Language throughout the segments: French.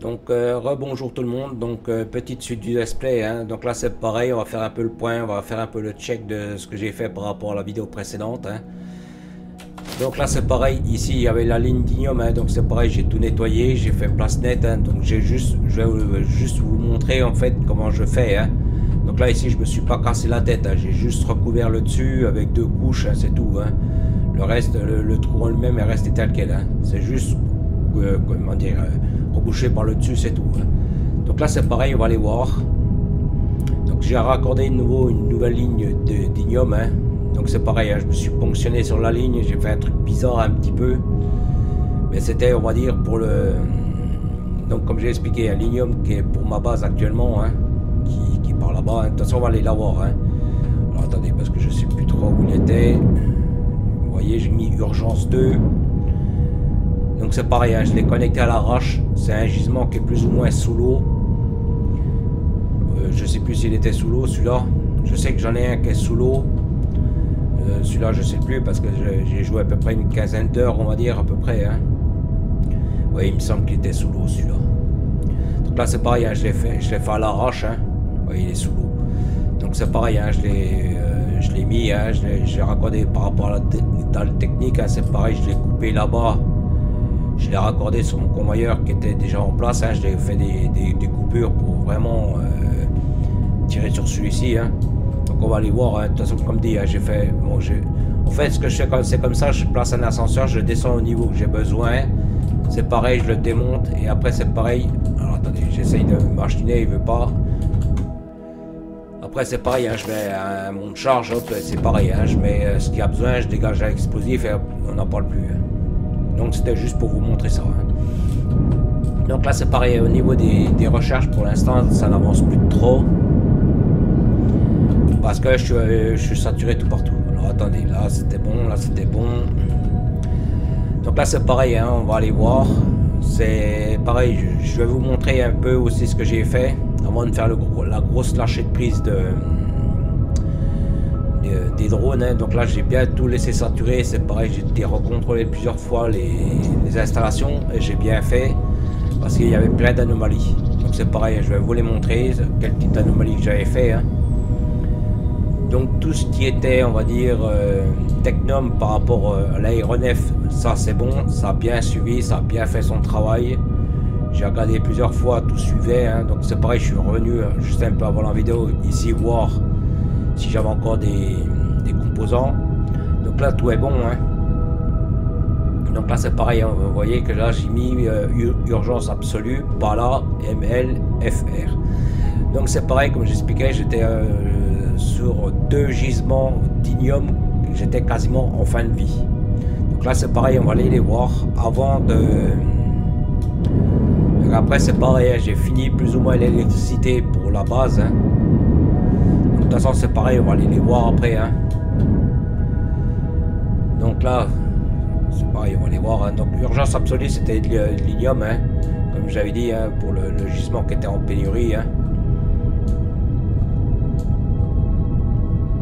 Donc rebonjour tout le monde, donc petite suite du let's play, hein. Donc là c'est pareil, on va faire un peu le point, on va faire un peu le check de ce que j'ai fait par rapport à la vidéo précédente, hein. Donc là c'est pareil, ici il y avait la ligne d'ignome, hein. Donc c'est pareil, j'ai tout nettoyé, j'ai fait place nette, hein. Donc je vais juste vous montrer en fait comment je fais, hein. Donc là ici je me suis pas cassé la tête, hein. J'ai juste recouvert le dessus avec 2 couches, hein, c'est tout, hein. Le reste, le trou en lui-même est resté tel quel, hein. C'est juste comment dire, rebouché par le dessus, c'est tout, hein. Donc là c'est pareil, on va aller voir. Donc j'ai raccordé une nouvelle ligne d'ignome, hein. Donc c'est pareil, hein, je me suis ponctionné sur la ligne, j'ai fait un truc bizarre un petit peu, mais c'était, on va dire, pour le, donc comme j'ai expliqué, un l'ignome qui est pour ma base actuellement, hein, qui part là-bas, hein. De toute façon on va aller la voir, hein. Alors attendez, parce que je sais plus trop où il était. Vous voyez, j'ai mis urgence 2. Donc c'est pareil, hein, je l'ai connecté à l'arrache. C'est un gisement qui est plus ou moins sous l'eau. Je sais plus s'il était sous l'eau celui-là. Je sais que j'en ai un qui est sous l'eau. Celui-là je sais plus parce que j'ai joué à peu près une quinzaine d'heures, on va dire à peu près, hein. Oui, il me semble qu'il était sous l'eau celui-là. Donc là c'est pareil, hein, je l'ai fait à l'arrache, hein. Oui, il est sous l'eau. Donc c'est pareil, hein, je l'ai mis, hein, je l'ai raccordé par rapport à la technique, hein, c'est pareil, je l'ai coupé là-bas. Je l'ai raccordé sur mon convoyeur qui était déjà en place, hein. Je l'ai fait des coupures pour vraiment tirer sur celui-ci, hein. Donc on va aller voir, hein. De toute façon comme dit, hein, j'ai fait, bon, en fait ce que je fais c'est comme ça, je place un ascenseur, je descends au niveau que j'ai besoin, c'est pareil, je le démonte et après c'est pareil. Alors attendez, j'essaye de machiner, il veut pas. Après c'est pareil, hein, je mets un monte charge, hop, c'est pareil, hein, je mets ce qu'il y a besoin, je dégage l'explosif et hop, on n'en parle plus, hein. Donc c'était juste pour vous montrer ça, hein. Donc là c'est pareil, au niveau des recherches pour l'instant ça n'avance plus trop. Parce que je suis saturé tout partout. Alors attendez, là c'était bon, là c'était bon. Donc là c'est pareil, hein, on va aller voir. C'est pareil, je vais vous montrer un peu aussi ce que j'ai fait avant de faire la grosse lâcher de prise des drones, hein. Donc là j'ai bien tout laissé saturer, c'est pareil, j'ai été recontrôlé plusieurs fois les installations et j'ai bien fait parce qu'il y avait plein d'anomalies. Donc c'est pareil, je vais vous les montrer quel type d'anomalie que j'avais fait, hein. Donc tout ce qui était, on va dire, technum par rapport à l'aéronef, ça c'est bon, ça a bien suivi, ça a bien fait son travail. J'ai regardé plusieurs fois, tout suivait, hein. Donc c'est pareil, je suis revenu juste un peu avant la vidéo ici voir si j'avais encore des composants. Donc là tout est bon, hein. Donc là c'est pareil, hein. Vous voyez que là j'ai mis urgence absolue, pas là, MLFR. Donc c'est pareil, comme j'expliquais, j'étais sur 2 gisements d'ignome, j'étais quasiment en fin de vie. Donc là c'est pareil, on va aller les voir avant de... Après c'est pareil, hein, j'ai fini plus ou moins l'électricité pour la base, hein. Donc, de toute façon c'est pareil, on va aller les voir après, hein. Donc là c'est pareil, on va les voir, hein. Donc urgence absolue c'était de l'ignome, hein, comme j'avais dit, hein, pour le gisement qui était en pénurie, hein.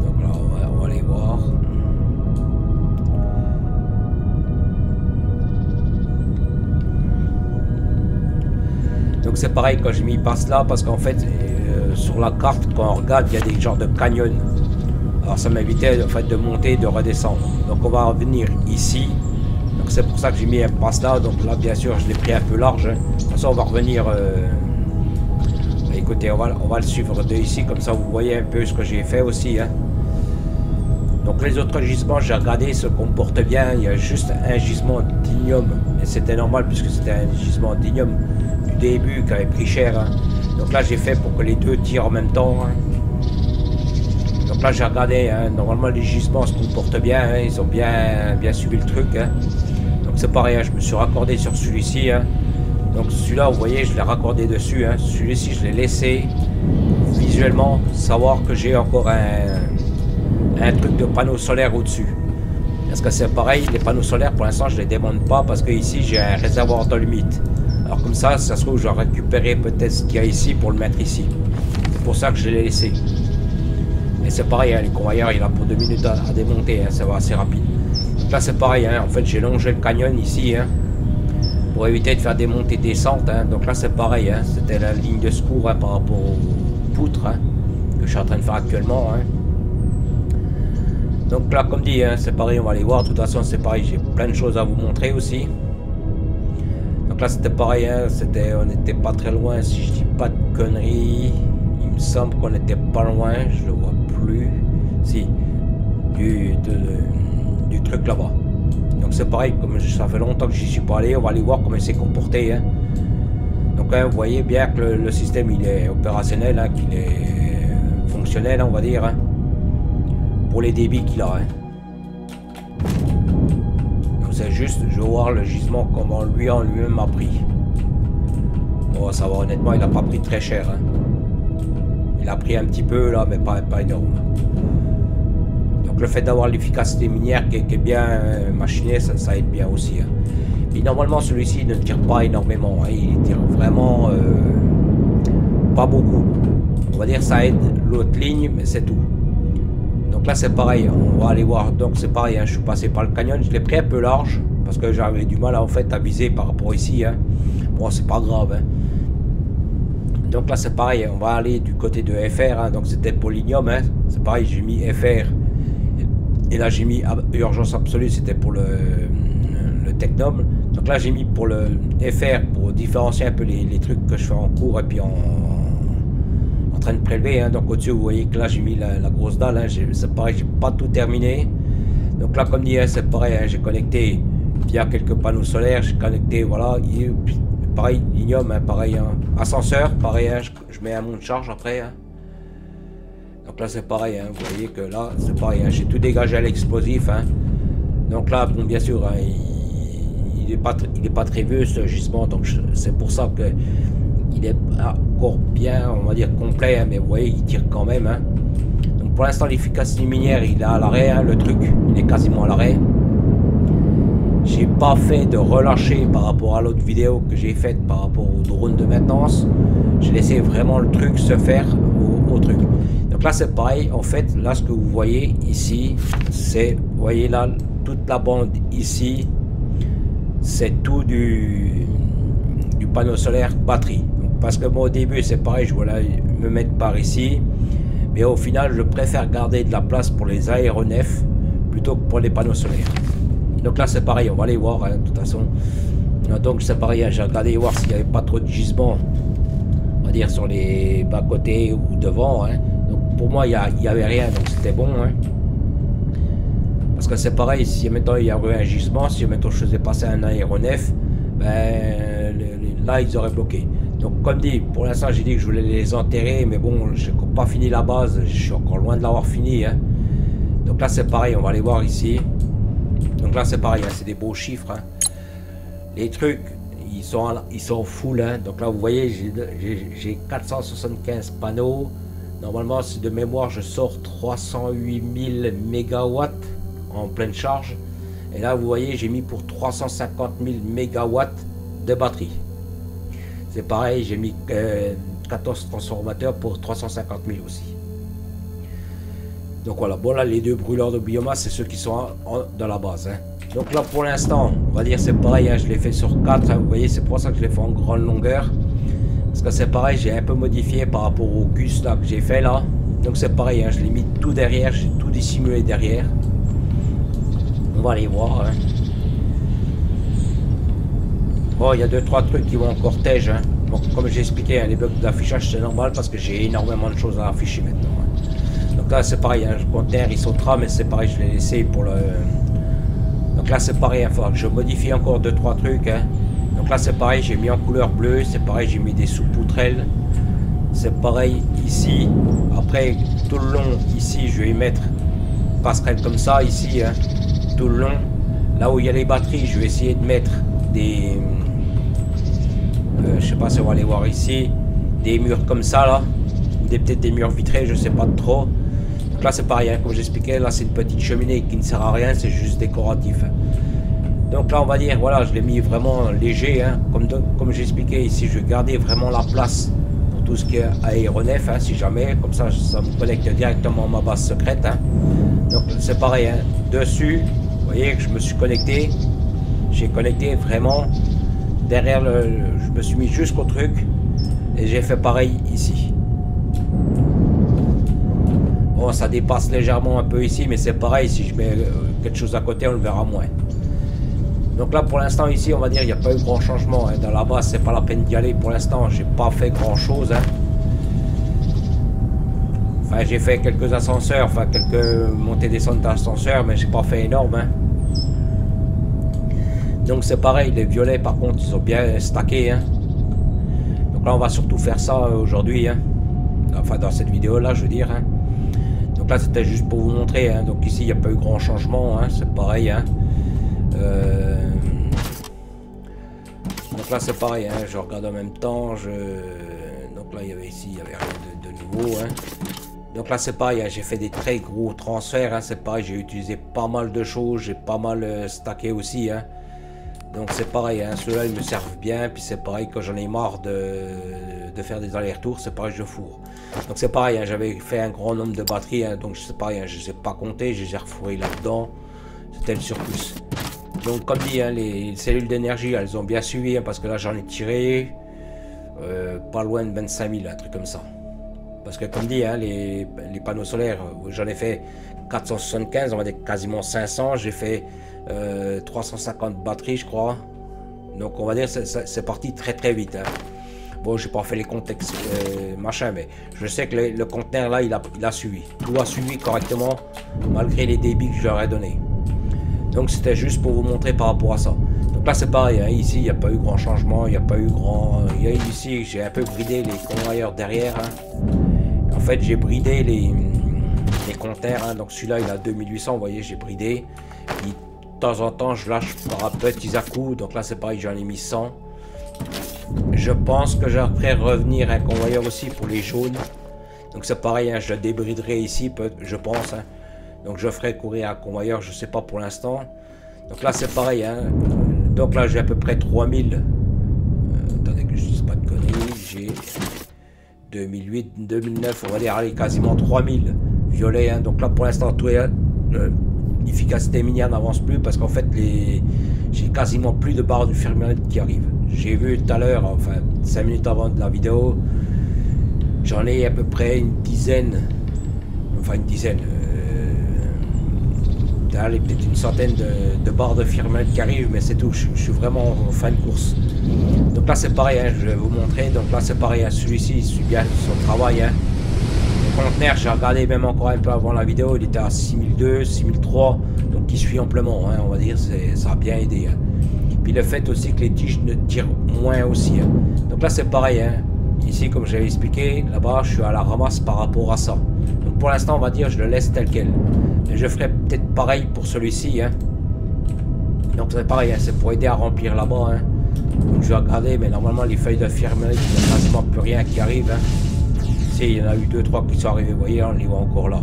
Donc là on va aller voir. Donc c'est pareil quand j'ai mis passe là parce qu'en fait sur la carte quand on regarde il y a des genres de canyons. Alors ça m'évitait en fait de monter et de redescendre. Donc on va revenir ici. Donc c'est pour ça que j'ai mis un passe là. Donc là bien sûr je l'ai pris un peu large, hein. De toute façon on va revenir. Écoutez, on va le suivre de ici comme ça vous voyez un peu ce que j'ai fait aussi, hein. Donc les autres gisements j'ai regardé, se comportent bien. Il y a juste un gisement d'ignome et c'était normal puisque c'était un gisement d'ignome du début qui avait pris cher, hein. Donc là j'ai fait pour que les deux tirent en même temps, hein. Donc là j'ai regardé, hein, normalement les gisements se comportent bien, hein, ils ont bien suivi le truc, hein. Donc c'est pareil, hein, je me suis raccordé sur celui-ci, hein. Donc celui-là vous voyez je l'ai raccordé dessus, hein. Celui-ci je l'ai laissé visuellement savoir que j'ai encore un truc de panneau solaire au-dessus. Parce que c'est pareil, les panneaux solaires pour l'instant je les démonte pas parce que ici j'ai un réservoir de limite. Alors comme ça se trouve je vais récupérer peut-être ce qu'il y a ici pour le mettre ici. C'est pour ça que je l'ai laissé. Et c'est pareil, hein, les convoyeurs il a pour 2 minutes à démonter, hein, ça va assez rapide. Donc là c'est pareil, hein, en fait j'ai longé le canyon ici, hein, pour éviter de faire des montées descentes. Hein. Donc là c'est pareil, hein. C'était la ligne de secours hein, par rapport aux poutres hein, que je suis en train de faire actuellement. Hein. Donc là comme dit, hein, c'est pareil, on va aller voir. De toute façon c'est pareil, j'ai plein de choses à vous montrer aussi. Donc là c'était pareil, hein, on n'était pas très loin si je dis pas de conneries. Il me semble qu'on n'était pas loin, je le vois plus. Si, du truc là-bas. Donc c'est pareil, comme ça fait longtemps que j'y suis pas allé, on va aller voir comment il s'est comporté. Hein. Donc hein, vous voyez bien que le système il est opérationnel, hein, qu'il est fonctionnel, on va dire, hein, pour les débits qu'il a. Hein. C'est juste, je veux voir le gisement comment lui en lui-même a pris. Bon, ça va, honnêtement, il a pas pris très cher. Hein. Il a pris un petit peu là, mais pas énorme. Donc le fait d'avoir l'efficacité minière qui est bien machinée, ça aide bien aussi. Hein. Et normalement, celui-ci ne tire pas énormément. Hein. Il tire vraiment pas beaucoup. On va dire ça aide l'autre ligne, mais c'est tout. Donc là c'est pareil, on va aller voir. Donc c'est pareil, hein, je suis passé par le canyon, je l'ai pris un peu large parce que j'avais du mal en fait à viser par rapport ici. Hein. Bon c'est pas grave. Hein. Donc là c'est pareil, on va aller du côté de FR. Hein. Donc c'était Polinium. Hein. C'est pareil, j'ai mis FR. Et là j'ai mis urgence absolue, c'était pour le Technum. Donc là j'ai mis pour le FR pour différencier un peu les trucs que je fais en cours et puis en train de prélever. Hein. Donc au-dessus vous voyez que là j'ai mis la grosse dalle. Hein. C'est pareil, j'ai pas tout terminé. Donc là comme dit hein, c'est pareil, hein, j'ai connecté via quelques panneaux solaires, j'ai connecté voilà, pareil linium, hein, pareil hein. Ascenseur, pareil hein, je mets un monte charge après. Hein. Donc là c'est pareil, hein, vous voyez que là c'est pareil, hein, j'ai tout dégagé à l'explosif. Hein. Donc là bon bien sûr hein, il est pas très vieux ce gisement, donc c'est pour ça que il est encore bien, on va dire complet, hein, mais vous voyez il tire quand même. Hein. Donc pour l'instant l'efficacité minière il est à l'arrêt, hein, le truc il est quasiment à l'arrêt. J'ai pas fait de relâcher par rapport à l'autre vidéo que j'ai faite par rapport au drone de maintenance. J'ai laissé vraiment le truc se faire au truc. Donc là c'est pareil, en fait là ce que vous voyez ici c'est, vous voyez là toute la bande ici c'est tout du panneau solaire batterie. Parce que moi au début c'est pareil, je voulais me mettre par ici, mais au final je préfère garder de la place pour les aéronefs plutôt que pour les panneaux solaires. Donc là c'est pareil, on va aller voir hein, de toute façon. Donc c'est pareil, hein, j'ai regardé voir s'il n'y avait pas trop de gisements, on va dire sur les bas côtés ou devant. Hein. Donc pour moi il n'y avait rien, donc c'était bon. Hein. Parce que c'est pareil, si maintenant il y avait un gisement, si maintenant je faisais passer un aéronef, ben là ils auraient bloqué. Donc comme dit, pour l'instant j'ai dit que je voulais les enterrer, mais bon, je n'ai pas fini la base, je suis encore loin de l'avoir fini. Hein. Donc là c'est pareil, on va aller voir ici. Donc là c'est pareil, hein, c'est des beaux chiffres. Hein. Les trucs, ils sont full. Hein. Donc là vous voyez, j'ai 475 panneaux. Normalement, si de mémoire, je sors 308 000 mégawatts en pleine charge. Et là vous voyez, j'ai mis pour 350 000 mégawatts de batterie. C'est pareil, j'ai mis 14 transformateurs pour 350 000 aussi. Donc voilà, bon là les deux brûleurs de biomasse, c'est ceux qui sont dans la base. Hein. Donc là pour l'instant, on va dire c'est pareil, hein, je l'ai fait sur 4, hein, vous voyez, c'est pour ça que je l'ai fait en grande longueur. Parce que c'est pareil, j'ai un peu modifié par rapport au gus là que j'ai fait là. Donc c'est pareil, hein, je l'ai mis tout derrière, j'ai tout dissimulé derrière. On va aller voir. Hein. Bon, il y a 2-3 trucs qui vont en cortège. Hein. Bon, comme j'ai expliqué, hein, les bugs d'affichage c'est normal parce que j'ai énormément de choses à afficher maintenant. Hein. Donc là c'est pareil, hein, le conteneur il sautera, mais c'est pareil, je l'ai laissé pour le... Donc là c'est pareil, il hein, faudra que je modifie encore 2-3 trucs. Hein. Donc là c'est pareil, j'ai mis en couleur bleue, c'est pareil, j'ai mis des sous-poutrelles. C'est pareil ici. Après tout le long ici je vais y mettre passerelle comme ça ici. Hein, tout le long. Là où il y a les batteries, je vais essayer de mettre des... je sais pas si on va aller voir ici. Des murs comme ça là. Ou peut-être des murs vitrés, je sais pas trop. Donc là c'est pareil, hein, comme j'expliquais, là c'est une petite cheminée qui ne sert à rien, c'est juste décoratif. Hein. Donc là on va dire, voilà, je l'ai mis vraiment léger. Hein, comme j'expliquais ici, je vais garder vraiment la place pour tout ce qui est aéronef, hein, si jamais. Comme ça, ça me connecte directement à ma base secrète. Hein. Donc c'est pareil, hein, dessus, vous voyez que je me suis connecté. J'ai connecté vraiment derrière je me suis mis jusqu'au truc et j'ai fait pareil ici. Bon, ça dépasse légèrement un peu ici, mais c'est pareil, si je mets quelque chose à côté, on le verra moins. Donc là, pour l'instant, ici, on va dire, il n'y a pas eu grand changement. Hein. Dans la base, c'est pas la peine d'y aller. Pour l'instant, j'ai pas fait grand chose. Hein. Enfin, j'ai fait quelques ascenseurs, enfin, quelques montées-descentes d'ascenseurs, mais j'ai pas fait énorme. Hein. Donc c'est pareil, les violets, par contre, ils sont bien stackés. Hein. Donc là, on va surtout faire ça aujourd'hui. Hein. Enfin, dans cette vidéo-là, je veux dire. Hein. Donc là, c'était juste pour vous montrer. Hein. Donc ici, il n'y a pas eu grand changement. Hein. C'est pareil. Hein. Donc là c'est pareil, hein, je regarde en même temps, donc là il y avait ici, il n'y avait rien de nouveau. Hein. Donc là c'est pareil, hein, j'ai fait des très gros transferts, hein, c'est pareil, j'ai utilisé pas mal de choses, j'ai pas mal stacké aussi. Hein. Donc c'est pareil, hein, ceux-là ils me servent bien, puis c'est pareil, quand j'en ai marre de faire des allers-retours, c'est pareil, je fourre. Donc c'est pareil, hein, j'avais fait un grand nombre de batteries, hein, donc c'est pareil, hein, je ne les ai pas comptées, je les ai refourrées là-dedans, c'était le surplus. Donc comme dit, hein, les cellules d'énergie, elles ont bien suivi, hein, parce que là j'en ai tiré pas loin de 25 000, un truc comme ça. Parce que comme dit, hein, les panneaux solaires, j'en ai fait 475, on va dire quasiment 500, j'ai fait 350 batteries je crois. Donc on va dire c'est parti très très vite. Hein. Bon, j'ai pas fait les contextes machin, mais je sais que le conteneur là il a suivi. Tout a suivi correctement malgré les débits que je leur ai donnés. Donc c'était juste pour vous montrer par rapport à ça. Donc là c'est pareil, hein, ici il n'y a pas eu grand changement, il n'y a pas eu grand... ici j'ai un peu bridé les convoyeurs derrière. Hein. En fait j'ai bridé les compteurs, hein. Donc celui-là il a 2800, vous voyez, j'ai bridé. Puis, de temps en temps je lâche par petits à-coups, donc là c'est pareil, j'en ai mis 100. Je pense que je ferai revenir un convoyeur aussi pour les jaunes. Donc c'est pareil, hein, je le débriderai ici, je pense. Hein. Donc je ferai courir un convoyeur, je sais pas pour l'instant. Donc là c'est pareil, hein. Donc là j'ai à peu près 3000. Attendez que je dise pas de conneries, j'ai 2008, 2009, on va dire, allez, quasiment 3000 violets. Hein. Donc là pour l'instant tout est... l'efficacité minière n'avance plus parce qu'en fait j'ai quasiment plus de barres du firmament qui arrivent. J'ai vu tout à l'heure, enfin 5 minutes avant de la vidéo, j'en ai à peu près une dizaine, enfin une dizaine, peut-être une centaine de barres de firmament qui arrivent, mais c'est tout, je suis vraiment en fin de course. Donc là c'est pareil, hein, je vais vous montrer, donc là c'est pareil, hein, celui-ci il suit bien son travail. Hein. Le conteneur, j'ai regardé même encore un peu avant la vidéo, il était à 6002, 6003, donc il suit amplement, hein, on va dire, ça a bien aidé. Hein. Puis le fait aussi que les tiges ne tirent moins aussi. Hein. Donc là c'est pareil, hein. Ici comme j'avais expliqué, là-bas je suis à la ramasse par rapport à ça. Donc pour l'instant on va dire je le laisse tel quel. Mais je ferai peut-être pareil pour celui-ci. Hein. Donc c'est pareil, hein, c'est pour aider à remplir là-bas. Hein. Donc je vais regarder, mais normalement les feuilles de firmament, il n'y a quasiment plus rien qui arrive. Hein. Il y en a eu 2-3 qui sont arrivés, vous voyez, on les voit encore là.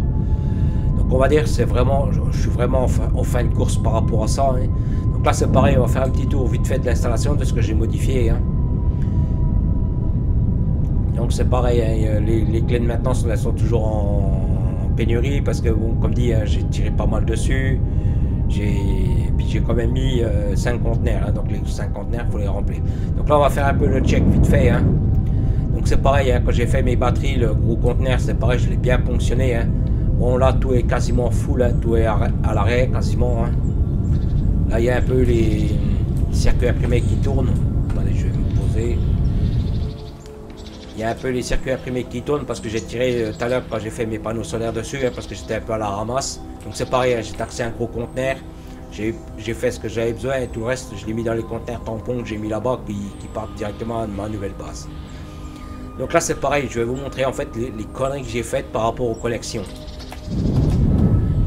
Donc on va dire, c'est vraiment, je suis vraiment en fin de course par rapport à ça. Hein. Donc là c'est pareil, on va faire un petit tour vite fait de l'installation de ce que j'ai modifié. Hein. Donc c'est pareil, hein, les clés de maintenance elles sont toujours en pénurie parce que bon, comme dit, hein, j'ai tiré pas mal dessus. Puis j'ai quand même mis 5 conteneurs, hein, donc les 5 conteneurs il faut les remplir. Donc là on va faire un peu le check vite fait. Hein. Donc c'est pareil, hein, quand j'ai fait mes batteries, le gros conteneur, c'est pareil, je l'ai bien ponctionné. Hein. Bon là, tout est quasiment full, hein, tout est à l'arrêt quasiment. Hein. Là, il y a un peu les circuits imprimés qui tournent. Attendez, je vais me poser. Il y a un peu les circuits imprimés qui tournent parce que j'ai tiré tout à l'heure quand j'ai fait mes panneaux solaires dessus, hein, parce que j'étais un peu à la ramasse. Donc c'est pareil, hein, j'ai taxé un gros conteneur. J'ai fait ce que j'avais besoin et tout le reste, je l'ai mis dans les conteneurs tampons que j'ai mis là-bas qui partent directement à ma nouvelle base. Donc là c'est pareil, je vais vous montrer en fait les conneries que j'ai faites par rapport aux collections.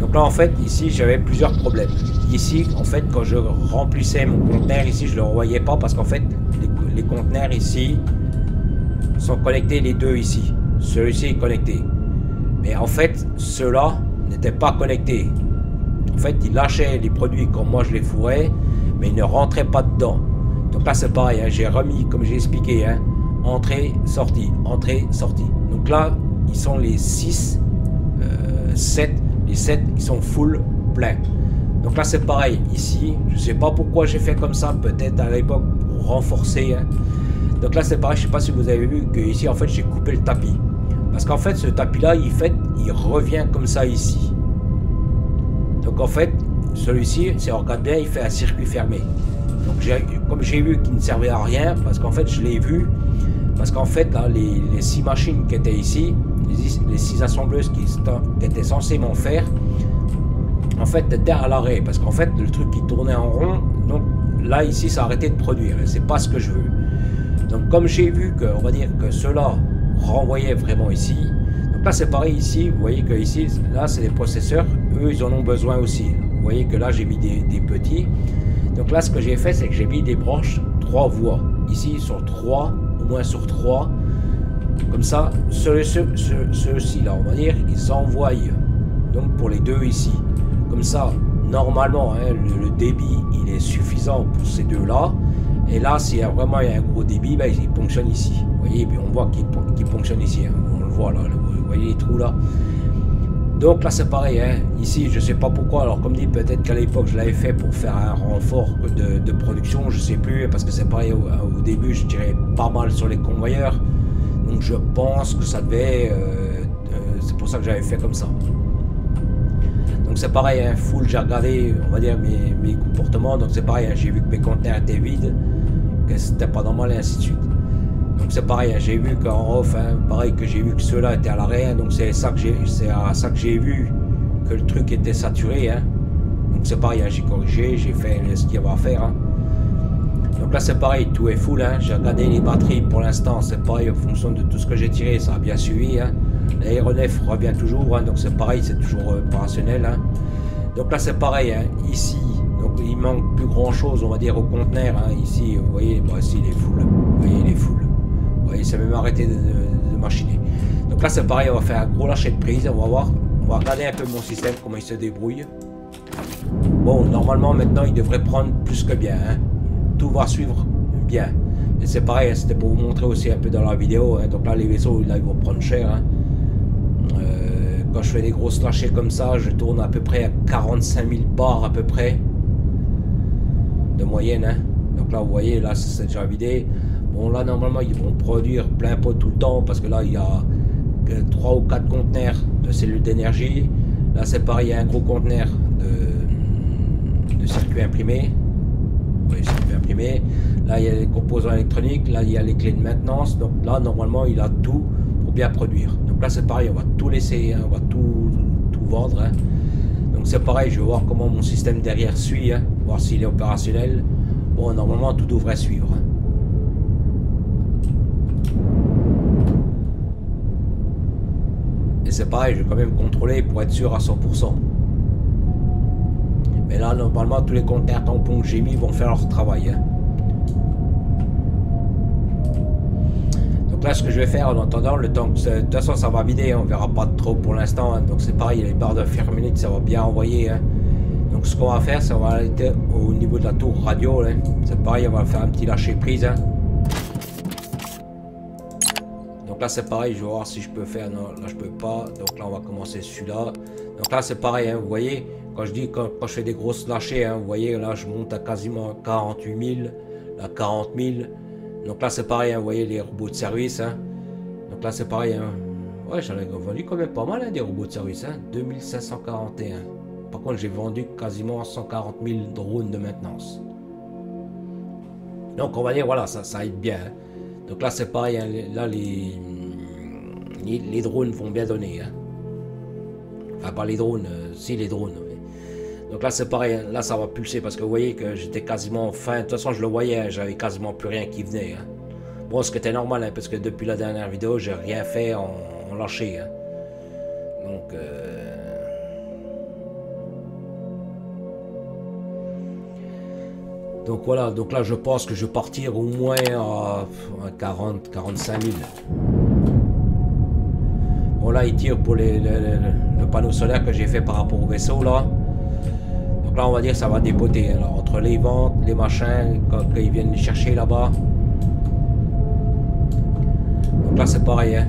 Donc là en fait ici j'avais plusieurs problèmes. Ici en fait quand je remplissais mon conteneur ici je ne le revoyais pas parce qu'en fait les conteneurs ici sont connectés, les deux ici. Celui-ci est connecté. Mais en fait ceux-là n'étaient pas connectés. En fait ils lâchaient les produits comme moi je les fourrais mais ils ne rentraient pas dedans. Donc là c'est pareil, hein, j'ai remis comme j'ai expliqué. Hein, entrée, sortie, entrée, sortie. Donc là, ils sont les 6, 7, les 7, ils sont full plein. Donc là, c'est pareil. Ici, je sais pas pourquoi j'ai fait comme ça. Peut-être à l'époque, pour pour renforcer. Hein. Donc là c'est pareil, je sais pas si vous avez vu que ici en fait j'ai coupé le tapis. Parce qu'en fait ce tapis là il revient comme ça ici. Donc en fait celui-ci, si on regarde bien, il fait un circuit fermé. Donc comme j'ai vu qu'il ne servait à rien, parce qu'en fait je l'ai vu, parce qu'en fait là les 6 machines qui étaient ici, les 6 assembleuses qui étaient censées m'en faire, en fait étaient à l'arrêt, parce qu'en fait le truc qui tournait en rond, donc là ici ça a arrêté de produire, et c'est pas ce que je veux. Donc comme j'ai vu que, on va dire que cela renvoyait vraiment ici, donc là c'est pareil ici, vous voyez que ici, là c'est les processeurs, eux ils en ont besoin aussi. Vous voyez que là j'ai mis des petits. Donc là ce que j'ai fait c'est que j'ai mis des branches 3 voies. Ici sur 3, au moins sur 3. Comme ça, ceux-ci là, on va dire, ils s'envoient donc pour les deux ici. Comme ça, normalement, hein, le débit il est suffisant pour ces deux-là. Et là, s'il y a vraiment un gros débit, ben, il ponctionne ici. Vous voyez, on voit qu'il ponctionne ici. Hein. On le voit là, vous voyez les trous là. Donc là c'est pareil, hein. Ici je sais pas pourquoi, alors comme dit peut-être qu'à l'époque je l'avais fait pour faire un renfort de production, je sais plus, parce que c'est pareil au début je tirais pas mal sur les convoyeurs, donc je pense que ça devait, c'est pour ça que j'avais fait comme ça. Donc c'est pareil, hein, full, j'ai regardé on va dire mes comportements, donc c'est pareil, hein, j'ai vu que mes conteneurs étaient vides, que c'était pas normal et ainsi de suite. Donc c'est pareil, hein, j'ai vu qu'en off, hein, pareil que j'ai vu que ceux-là étaient à l'arrêt, donc c'est à ça que j'ai vu que le truc était saturé. Hein. Donc c'est pareil, hein, j'ai corrigé, j'ai fait ce qu'il y avait à faire. Hein. Donc là c'est pareil, tout est full, hein. J'ai regardé les batteries pour l'instant, c'est pareil en fonction de tout ce que j'ai tiré, ça a bien suivi. Hein. L'aéronef revient toujours, hein, donc c'est pareil, c'est toujours opérationnel. Hein. Donc là c'est pareil, hein, ici, donc il manque plus grand chose, on va dire au conteneur. Hein. Ici, vous voyez, bon, ici il est full, vous voyez il est full. Il s'est même arrêté de machiner. Donc là c'est pareil, on va faire un gros lâcher de prise, on va voir, on va regarder un peu mon système, comment il se débrouille. Bon, normalement maintenant il devrait prendre plus que bien, hein. Tout va suivre bien. Et c'est pareil, c'était pour vous montrer aussi un peu dans la vidéo, hein. Donc là les vaisseaux là ils vont prendre cher. Hein. Quand je fais des grosses lâchées comme ça, je tourne à peu près à 45 000 bars à peu près de moyenne. Hein. Donc là vous voyez, là c'est déjà vidé. Bon là normalement ils vont produire plein pot tout le temps parce que là il y a 3 ou 4 conteneurs de cellules d'énergie. Là c'est pareil, il y a un gros conteneur de circuits imprimés. Oui, circuits imprimés. Là il y a les composants électroniques, là il y a les clés de maintenance. Donc là normalement il a tout pour bien produire. Donc là c'est pareil, on va tout laisser, hein, on va tout vendre. Hein. Donc c'est pareil, je vais voir comment mon système derrière suit, hein, voir s'il est opérationnel. Bon normalement tout devrait suivre. Hein. Et c'est pareil, je vais quand même contrôler pour être sûr à 100%. Mais là, normalement, tous les conteneurs tampons que j'ai mis vont faire leur travail. Hein. Donc là, ce que je vais faire en attendant, le temps que de toute façon, ça va vider, hein, on verra pas trop pour l'instant. Hein. Donc c'est pareil, les barres de fermeté, ça va bien envoyer. Hein. Donc ce qu'on va faire, c'est qu'on va aller au niveau de la tour radio. Hein. C'est pareil, on va faire un petit lâcher prise. Hein. Là c'est pareil, je vais voir si je peux faire, non là je peux pas, donc là on va commencer celui-là. Donc là c'est pareil, hein, vous voyez, quand je dis quand je fais des grosses lâchées, hein, vous voyez là je monte à quasiment 48 000, là 40 000. Donc là c'est pareil, hein, vous voyez les robots de service. Hein. Donc là c'est pareil, hein. Ouais j'en ai vendu quand même pas mal hein, des robots de service, hein, 2541. Par contre j'ai vendu quasiment 140 000 drones de maintenance. Donc on va dire voilà, ça aide bien. Hein. Donc là c'est pareil, hein, là les drones vont bien donner. Hein. Enfin pas les drones, si les drones. Mais... Donc là c'est pareil, hein, là ça va pulser parce que vous voyez que j'étais quasiment fin. De toute façon je le voyais, hein, j'avais quasiment plus rien qui venait. Hein. Bon ce qui était normal, hein, parce que depuis la dernière vidéo j'ai rien fait en lâché. Hein. Donc voilà, donc là je pense que je vais partir au moins à 40-45 000. Bon là il tire pour le panneau solaire que j'ai fait par rapport au vaisseau là. Donc là on va dire ça va dépoter. Alors, entre les ventes, les machins, quand ils viennent les chercher là-bas. Donc là c'est pareil. Hein.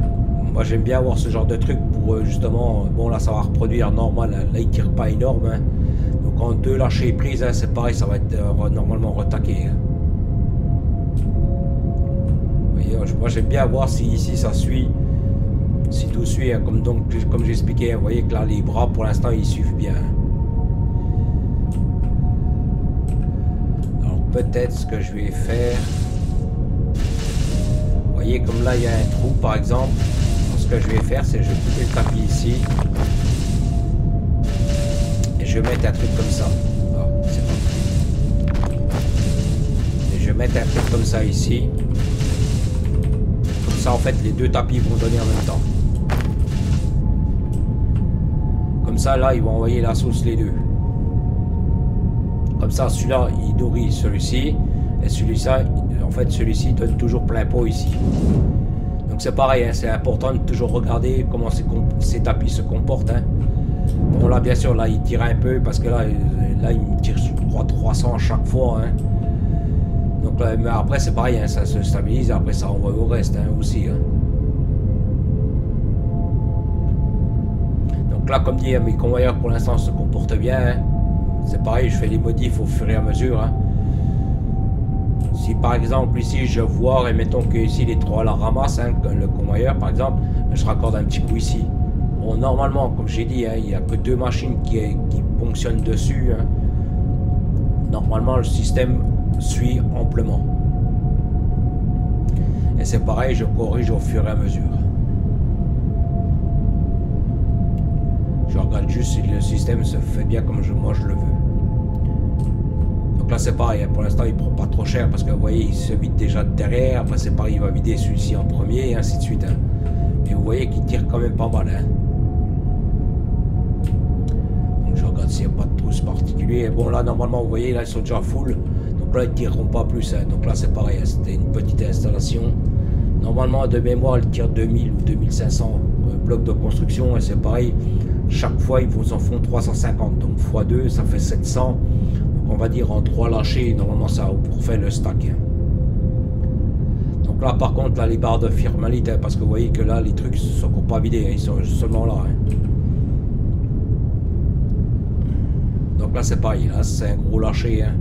Moi j'aime bien avoir ce genre de truc pour justement, bon là ça va reproduire normal. Hein. Là il tire pas énorme. Hein. Donc en deux lâchers prises, hein, c'est pareil, ça va être normalement retaqué. Hein. Moi j'aime bien voir si ici ça suit, si tout suit, hein, comme j'expliquais, vous voyez que là les bras pour l'instant ils suivent bien. Alors peut-être ce que je vais faire, vous voyez comme là il y a un trou par exemple, alors, ce que je vais faire c'est je vais couper le tapis ici, et je vais mettre un truc comme ça. Ah, c'est bon. Et je vais mettre un truc comme ça ici. Ça en fait les deux tapis vont donner en même temps. Comme ça là ils vont envoyer la sauce les deux. Comme ça celui-là il nourrit celui-ci. Et celui-ci en fait celui-ci donne toujours plein pot ici. Donc c'est pareil hein, c'est important de toujours regarder comment ces tapis se comportent hein. Bon là bien sûr là il tire un peu parce que là il me tire je crois 300 à chaque fois hein. Donc là, mais après c'est pareil, hein, ça se stabilise, après ça envoie au reste hein, aussi. Hein. Donc là comme dit, mes convoyeurs pour l'instant se comportent bien. Hein. C'est pareil, je fais les modifs au fur et à mesure. Hein. Si par exemple ici je vois, et mettons que ici les trois la ramassent, hein, le convoyeur par exemple, je raccorde un petit coup ici. Bon normalement comme j'ai dit, hein, il n'y a que deux machines qui fonctionnent dessus. Hein. Normalement le système suit amplement. Et c'est pareil, je corrige au fur et à mesure. Je regarde juste si le système se fait bien comme moi je le veux. Donc là c'est pareil, pour l'instant il prend pas trop cher parce que vous voyez il se vide déjà de derrière. Après c'est pareil, il va vider celui-ci en premier et ainsi de suite. Hein. Et vous voyez qu'il tire quand même pas mal. Hein. Donc je regarde s'il n'y a pas de trousse particulier. Bon là normalement vous voyez là ils sont déjà full. Donc là ils tireront pas plus. Hein. Donc là c'est pareil, hein. C'était une petite installation. Normalement de mémoire elle tire 2000 ou 2500 blocs de construction. Et c'est pareil, chaque fois ils vous en font 350. Donc x2 ça fait 700. Donc on va dire en 3 lâchés. Normalement ça pour faire le stack. Hein. Donc là par contre là les barres de firmalite, hein, parce que vous voyez que là les trucs sont encore pas vidés. Hein. Ils sont seulement là. Hein. Donc là c'est pareil. Là c'est un gros lâcher. Hein.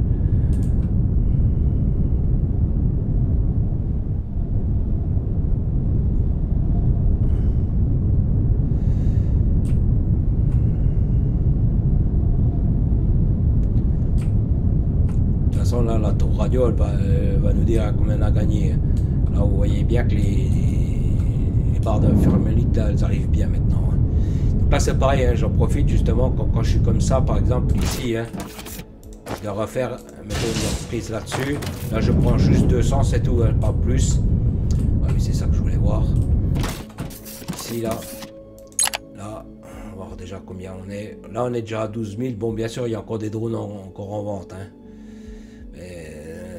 Là, la tour radio elle va nous dire combien on a gagné. Là vous voyez bien que les barres de fermelite elles arrivent bien maintenant. Hein. Donc là c'est pareil, hein, j'en profite justement quand je suis comme ça par exemple ici, hein, de refaire mettre une prise là-dessus. Là je prends juste 200 c'est tout, hein, pas plus. Ouais, c'est ça que je voulais voir. Ici là, on va voir déjà combien on est. Là on est déjà à 12 000. Bon bien sûr il y a encore des drones encore en vente. Hein.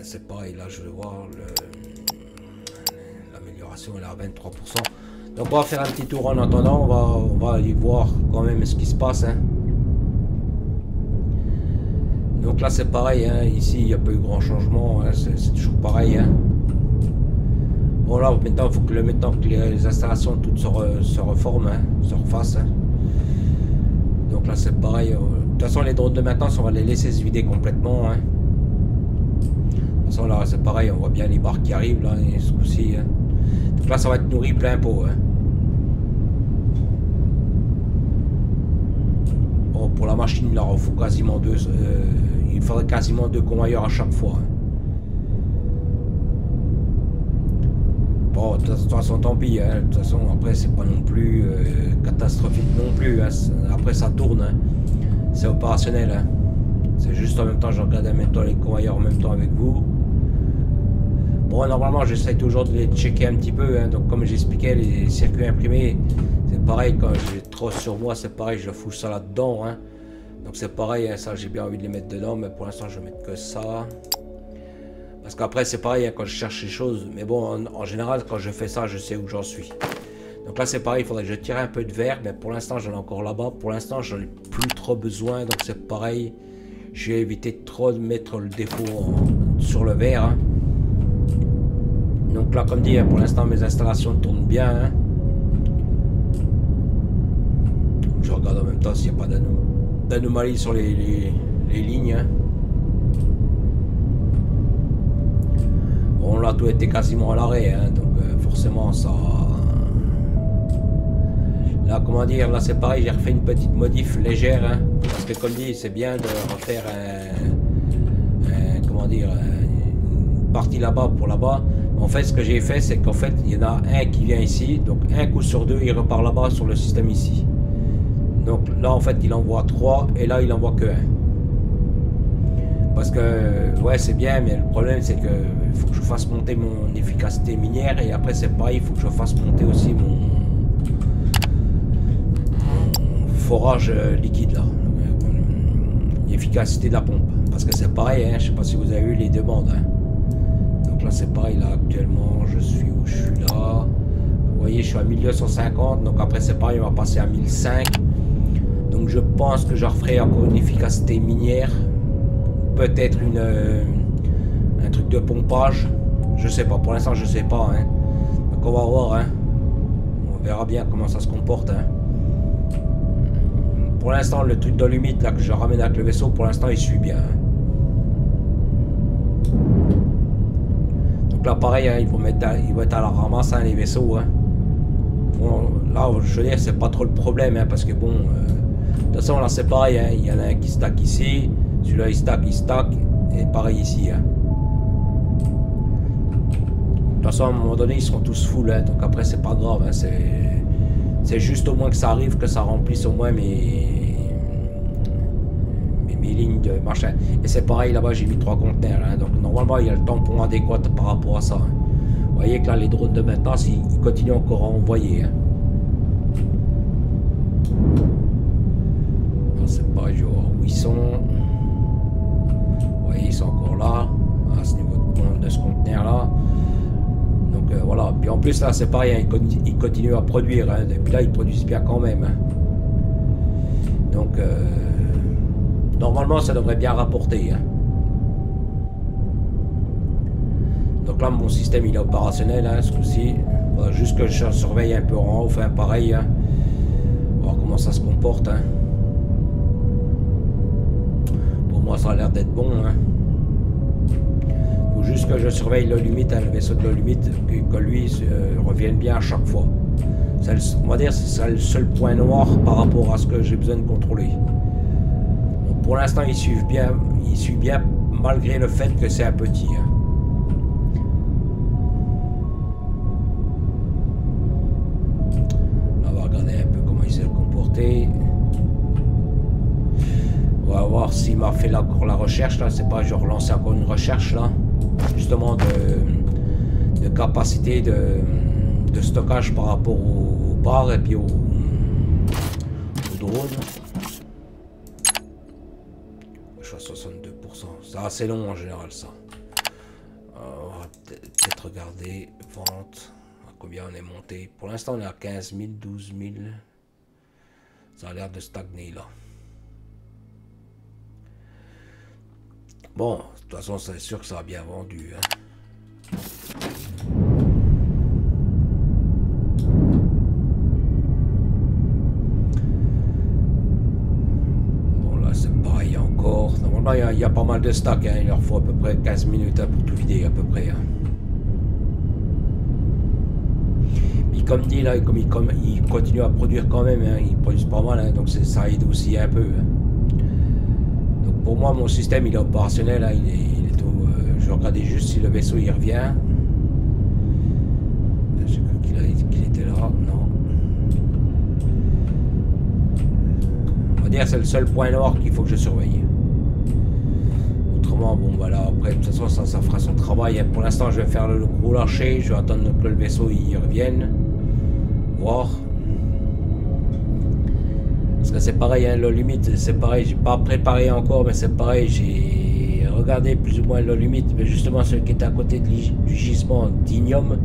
C'est pareil, là je vais voir l'amélioration elle est à 23%. Donc on va faire un petit tour en attendant, on va aller voir quand même ce qui se passe. Hein. Donc là c'est pareil, hein. Ici il n'y a pas eu grand changement, hein. C'est toujours pareil. Hein. Bon là maintenant il faut que les installations toutes se reforment, hein, se refassent. Hein. Donc là c'est pareil, de toute façon les drones de maintenance on va les laisser se vider complètement. Hein. Là c'est pareil, on voit bien les barres qui arrivent là et ce coup-ci. Hein. Donc là ça va être nourri plein pot. Hein. Bon pour la machine là il faut quasiment il faudrait quasiment 2 convoyeurs à chaque fois. Hein. Bon de toute façon tant pis, hein. De toute façon après c'est pas non plus catastrophique non plus. Hein. Après ça tourne, hein. C'est opérationnel. Hein. C'est juste en même temps je regarde en même temps les convoyeurs en même temps avec vous. Bon, normalement, j'essaie toujours de les checker un petit peu. Hein. Donc, comme j'expliquais, les circuits imprimés, c'est pareil. Quand j'ai trop sur moi, c'est pareil, je fous ça là-dedans. Hein. Donc, c'est pareil. Hein. Ça, j'ai bien envie de les mettre dedans. Mais pour l'instant, je vais mettre que ça. Parce qu'après, c'est pareil hein, quand je cherche les choses. Mais bon, en général, quand je fais ça, je sais où j'en suis. Donc là, c'est pareil. Il faudrait que je tire un peu de verre. Mais pour l'instant, j'en ai encore là-bas. Pour l'instant, j'en ai plus trop besoin. Donc, c'est pareil. Je vais éviter de trop mettre le défaut sur le verre. Hein. Donc là, comme dit, pour l'instant, mes installations tournent bien. Hein. Je regarde en même temps s'il n'y a pas d'anomalie sur les lignes. Hein. Bon, là, tout était quasiment à l'arrêt. Hein. Donc, forcément ça... Là, comment dire, là c'est pareil, j'ai refait une petite modif légère, hein, parce que comme dit, c'est bien de refaire comment dire, une partie là-bas pour là-bas. En fait, ce que j'ai fait, c'est qu'en fait, il y en a un qui vient ici, donc un coup sur deux, il repart là-bas sur le système ici. Donc là, en fait, il envoie 3 et là, il envoie que 1. Parce que, ouais, c'est bien, mais le problème, c'est que il faut que je fasse monter mon efficacité minière et après, c'est pareil, il faut que je fasse monter aussi mon forage liquide là, l'efficacité de la pompe, parce que c'est pareil, hein, je sais pas si vous avez vu les demandes, hein. Donc là c'est pareil, là actuellement je suis où je suis là, vous voyez je suis à 1250, donc après c'est pareil, on va passer à 1005, donc je pense que je referai encore une efficacité minière, peut-être un truc de pompage, je sais pas, pour l'instant je sais pas, hein. Donc on va voir, hein. On verra bien comment ça se comporte, hein. Pour l'instant, le truc d'allumite là que je ramène avec le vaisseau, pour l'instant, il suit bien. Donc là, pareil, hein, ils vont être à la ramasse, hein, les vaisseaux. Hein. Bon, là, je veux dire, c'est pas trop le problème, hein, parce que bon, de toute façon, là, c'est pareil. Hein, il y en a un qui stack ici, celui-là, il stack, et pareil ici. Hein. De toute façon, à un moment donné, ils seront tous full, hein, donc après, c'est pas grave. Hein, c'est juste au moins que ça arrive, que ça remplisse au moins mes lignes de machin. Et c'est pareil, là-bas, j'ai mis 3 conteneurs. Hein, donc normalement, il y a le tampon adéquat par rapport à ça. Hein. Vous voyez que là, les drones de maintenance, ils continuent encore à envoyer. Hein. C'est pareil, je vais voir où ils sont. Vous voyez, ils sont encore là, à ce niveau de ce conteneur-là. Donc voilà, puis en plus là c'est pareil, hein, ils continuent à produire, hein, et puis là ils produisent bien quand même. Hein. Donc normalement ça devrait bien rapporter. Hein. Donc là mon système il est opérationnel, hein, ce coup-ci. Voilà, juste que je surveille un peu en haut, enfin pareil. Hein. Voir comment ça se comporte. Hein. Pour moi ça a l'air d'être bon. Hein. Juste que je surveille le limite, hein, le vaisseau de la limite, que lui revienne bien à chaque fois. On va dire que c'est le seul point noir par rapport à ce que j'ai besoin de contrôler. Donc pour l'instant, il suit bien malgré le fait que c'est un petit. Hein. On va regarder un peu comment il s'est comporté. On va voir s'il m'a fait là encore la recherche. Là, c'est pas, je relance encore une recherche là. Justement de capacité de stockage par rapport aux barres et puis aux drones. Je suis à 62%. C'est assez long en général ça. On va peut-être regarder vente. À combien on est monté. Pour l'instant on est à 15 000, 12 000. Ça a l'air de stagner là. Bon, de toute façon, c'est sûr que ça a bien vendu. Hein. Bon, là, c'est pareil encore. Normalement, il y a pas mal de stacks. Hein. Il leur faut à peu près 15 minutes hein, pour tout vider, à peu près. Hein. Mais comme dit, là, comme ils continuent à produire quand même. Hein. Ils produisent pas mal, hein, donc ça aide aussi un peu. Hein. Pour moi, mon système il est opérationnel, hein, il est tout. Je regardais juste si le vaisseau il revient. J'ai cru qu'il était là, non. On va dire que c'est le seul point noir qu'il faut que je surveille. Autrement, bon voilà, après de toute façon ça fera son travail. Hein. Pour l'instant, je vais faire le gros lâcher, je vais attendre que le vaisseau il revienne. Voir. Parce que c'est pareil, hein, le limite, c'est pareil, j'ai pas préparé encore, mais c'est pareil, j'ai regardé plus ou moins le limite, mais justement celui qui était à côté du gisement d'Ignium,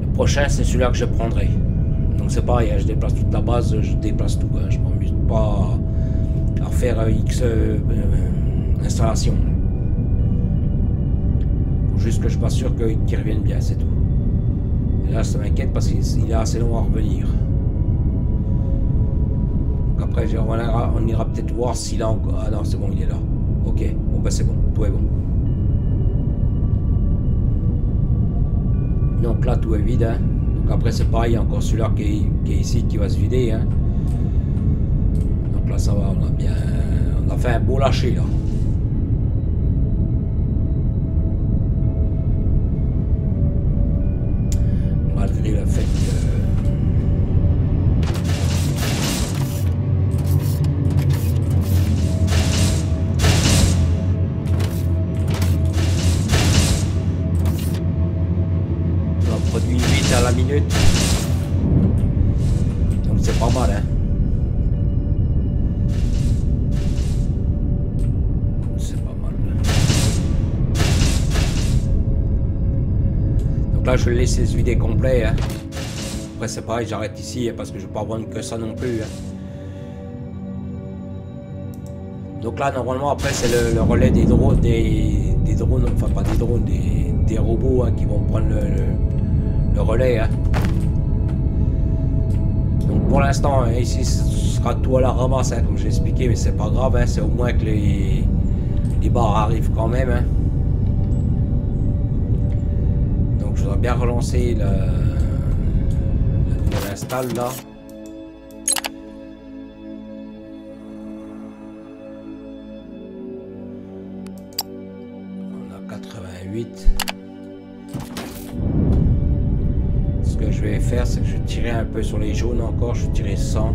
le prochain c'est celui-là que je prendrai. Donc c'est pareil, hein, je déplace toute la base, je déplace tout, hein, je m'amuse pas à refaire X installation. Faut juste que je sois sûr qu'il revienne bien, c'est tout. Et là ça m'inquiète parce qu'il est assez long à revenir. Après, on ira peut-être voir s'il a encore... Ah non, c'est bon, il est là. Ok, bon, bah c'est bon, tout est bon. Donc là tout est vide, hein. Donc après c'est pareil, il y a encore celui-là qui est ici qui va se vider, hein. Donc là ça va, on a fait un beau lâcher là. Malgré le fait que on produit 8 à la minute, donc c'est pas mal, hein. C'est pas mal. Donc là je vais le laisser se vider complet, hein. Après c'est pareil, j'arrête ici parce que je vais pas vendre que ça non plus, hein. Donc là normalement après c'est le relais des drones, des drones, enfin pas des drones, des robots, hein, qui vont prendre le relais, hein. Donc pour l'instant ici ce sera tout à la ramasse, hein, comme j'ai expliqué, mais c'est pas grave, hein, c'est au moins que les barres arrivent quand même, hein. Donc je voudrais bien relancer l'install là. On a 88. Ce que je vais faire, c'est que je vais tirer un peu sur les jaunes encore. Je vais tirer 100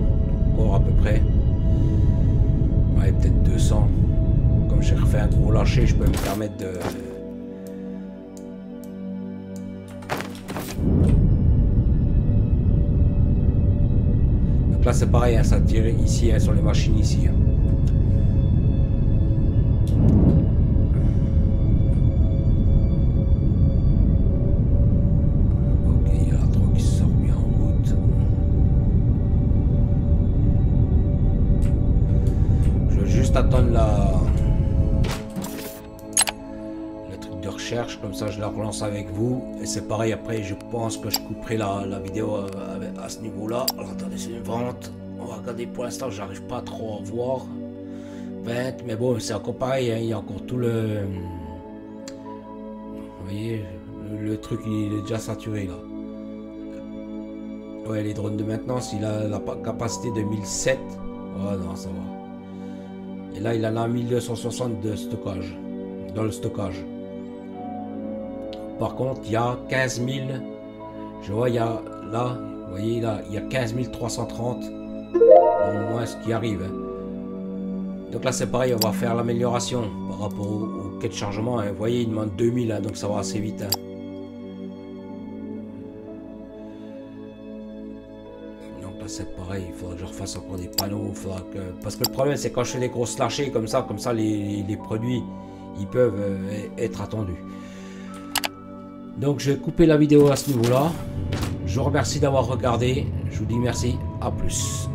encore à peu près. Ouais, peut-être 200. Comme j'ai refait un gros lâcher, je peux me permettre de... Donc là c'est pareil, hein, ça tire ici, hein, sur les machines ici, hein. Ok, il y a la drogue qui se sort bien en route. Je vais juste attendre le truc de recherche, comme ça je la relance avec vous. Et c'est pareil, après je pense que je couperai la vidéo à ce niveau là. Alors attendez, c'est une vente, on va regarder. Pour l'instant j'arrive pas trop à voir 20, mais bon c'est encore pareil, hein, il y a encore tout le... Vous voyez, le truc il est déjà saturé là. Ouais, les drones de maintenance, il a la capacité de 1007. Oh non, ça va. Et là il en a 1260 de stockage, dans le stockage. Par contre, il y a 15 000. Je vois, il y a là, vous voyez là, il y a 15 330 au moins ce qui arrive, hein. Donc là, c'est pareil, on va faire l'amélioration par rapport au quai de chargement, hein. Vous voyez, il demande 2000, hein, donc ça va assez vite, hein. Donc là, c'est pareil, il faudra que je refasse encore des panneaux. Faudra que... Parce que le problème, c'est quand je fais des grosses lâchées comme ça, les produits, ils peuvent être attendus. Donc je vais couper la vidéo à ce niveau là. Je vous remercie d'avoir regardé. Je vous dis merci, à plus.